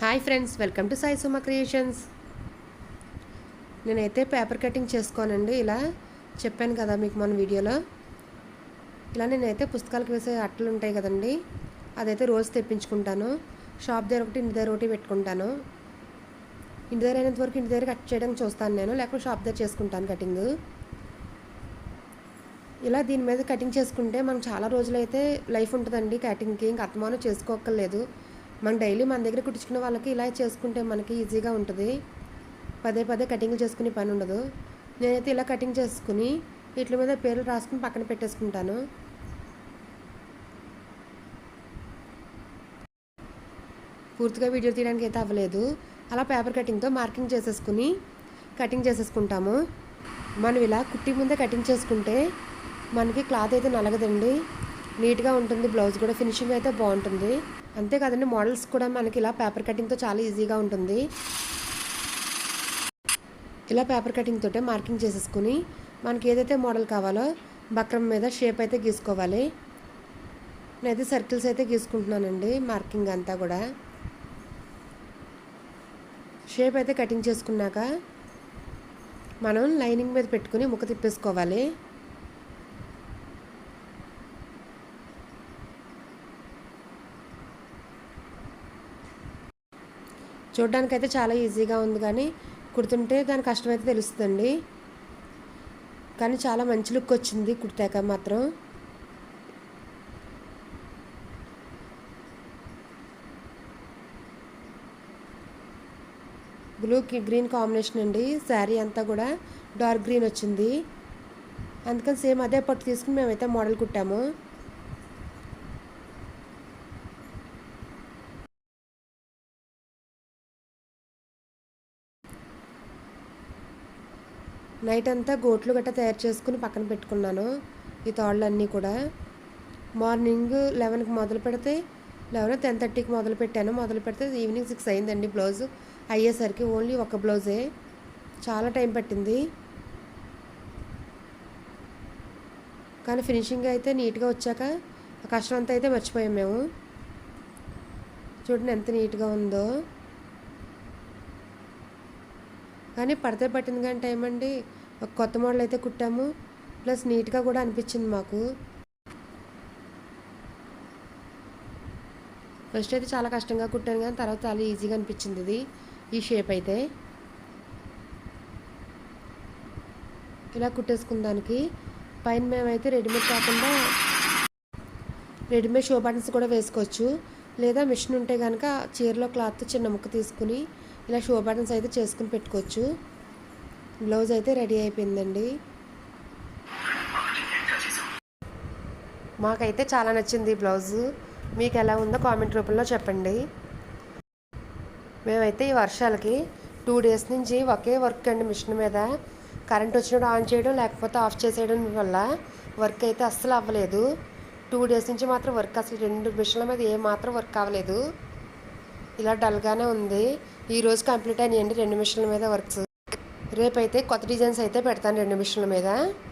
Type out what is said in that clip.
Hi friends, welcome to Sai Suma creations. నేనైతే paper cutting చేసుకోనండి. ఇలా చెప్పాను కదా మీకు మన వీడియోలో. ఇలా నేనైతే పుస్తకాలకు వేసే అట్టలు ఉంటాయి కదండి, అదైతే రోజు తెప్పించుకుంటాను. షాప్ దగ్గర ఒకటి, ఇంటి దగ్గర ఒకటి పెట్టుకుంటాను. ఇంటి దగ్గర అయినంత వరకు ఇంటి దగ్గర కట్ చేయడానికి చూస్తాను నేను, లేకపోతే షాప్ దగ్గర చేసుకుంటాను కటింగ్. ఇలా దీని మీద కటింగ్ చేసుకుంటే మనకు చాలా రోజులైతే లైఫ్ ఉంటుందండి. కటింగ్కి ఇంక అత్తమానం చేసుకోక్కర్లేదు. మనం డైలీ మన దగ్గర కుట్టించుకునే వాళ్ళకి ఇలా చేసుకుంటే మనకి ఈజీగా ఉంటుంది. పదే పదే కటింగ్లు చేసుకునే పని ఉండదు. నేనైతే ఇలా కటింగ్ చేసుకుని వీటి మీద పేర్లు రాసుకుని పక్కన పెట్టేసుకుంటాను. పూర్తిగా వీడియో తీయడానికి అయితే అవ్వలేదు. అలా పేపర్ కటింగ్తో మార్కింగ్ చేసేసుకుని కటింగ్ చేసేసుకుంటాము. మనం ఇలా కుట్టి ముందే కటింగ్ చేసుకుంటే మనకి క్లాత్ అయితే నలగదండి, నీట్గా ఉంటుంది. బ్లౌజ్ కూడా ఫినిషింగ్ అయితే బాగుంటుంది. అంతేకాదండి, మోడల్స్ కూడా మనకి ఇలా పేపర్ కటింగ్తో చాలా ఈజీగా ఉంటుంది. ఇలా పేపర్ కటింగ్ తోటే మార్కింగ్ చేసేసుకుని మనకి ఏదైతే మోడల్ కావాలో బక్రం మీద షేప్ అయితే గీసుకోవాలి. నేనైతే సర్కిల్స్ అయితే గీసుకుంటున్నానండి. మార్కింగ్ అంతా కూడా షేప్ అయితే కటింగ్ చేసుకున్నాక మనం లైనింగ్ మీద పెట్టుకుని ముక్క తిప్పేసుకోవాలి. చూడడానికైతే చాలా ఈజీగా ఉంది, కానీ కుడుతుంటే దాని కష్టమైతే తెలుస్తుందండి. కానీ చాలా మంచి లుక్ వచ్చింది కుడితాక మాత్రం. బ్లూ గ్రీన్ కాంబినేషన్ అండి. శారీ అంతా కూడా డార్క్ గ్రీన్ వచ్చింది. అందుకని సేమ్ అదే పట్టు తీసుకుని మేమైతే మోడల్ కుట్టాము. నైట్ అంతా గోట్లు గట్రా తయారు చేసుకుని పక్కన పెట్టుకున్నాను. ఈ తాళ్ళన్నీ కూడా మార్నింగ్ 11కి మొదలు పెడితే 10:30కి మొదలు పెట్టాను. మొదలు పెడితే ఈవినింగ్ 6 అయిందండి. బ్లౌజ్ అయ్యేసరికి ఓన్లీ ఒక బ్లౌజే. చాలా టైం పట్టింది, కానీ ఫినిషింగ్ అయితే నీట్గా వచ్చాక ఆ కష్టం అంతా అయితే మర్చిపోయాం మేము. చూడండి ఎంత నీట్గా ఉందో. కానీ పడితే పట్టింది కానీ టైం అండి. ఒక కొత్త మోడల్ అయితే కుట్టాము, ప్లస్ నీట్గా కూడా అనిపించింది మాకు. ఫస్ట్ అయితే చాలా కష్టంగా కుట్టాను, కానీ తర్వాత చాలా ఈజీగా అనిపించింది ఇది. ఈ షేప్ అయితే ఇలా కుట్టేసుకుందానికి పైన మేమైతే రెడీమేడ్ కాకుండా రెడీమేడ్ షో బటన్స్ కూడా వేసుకోవచ్చు. లేదా మిషన్ ఉంటే కనుక చీరలో క్లాత్ చిన్న ముక్క తీసుకుని ఇలా షో బటన్స్ అయితే చేసుకుని పెట్టుకోవచ్చు. బ్లౌజ్ అయితే రెడీ అయిపోయిందండి. మాకైతే చాలా నచ్చింది ఈ బ్లౌజు. మీకు ఎలా ఉందో కామెంట్ రూపంలో చెప్పండి. మేమైతే ఈ వర్షాలకి 2 డేస్ నుంచి ఒకే వర్క్ అండి. మిషన్ మీద కరెంట్ వచ్చినప్పుడు ఆన్ చేయడం, లేకపోతే ఆఫ్ చేసేయడం వల్ల వర్క్ అయితే అస్సలు అవ్వలేదు. 2 డేస్ నుంచి మాత్రం వర్క్ అసలు 2 మిషన్ల మీద ఏ మాత్రం వర్క్ అవ్వలేదు. ఇలా డల్గానే ఉంది. ఈరోజు కంప్లీట్ అయినాయండి 2 మిషన్ల మీద వర్క్స్. రేపైతే కొత్త డిజైన్స్ అయితే పెడతాను 2 మిషన్ల మీద.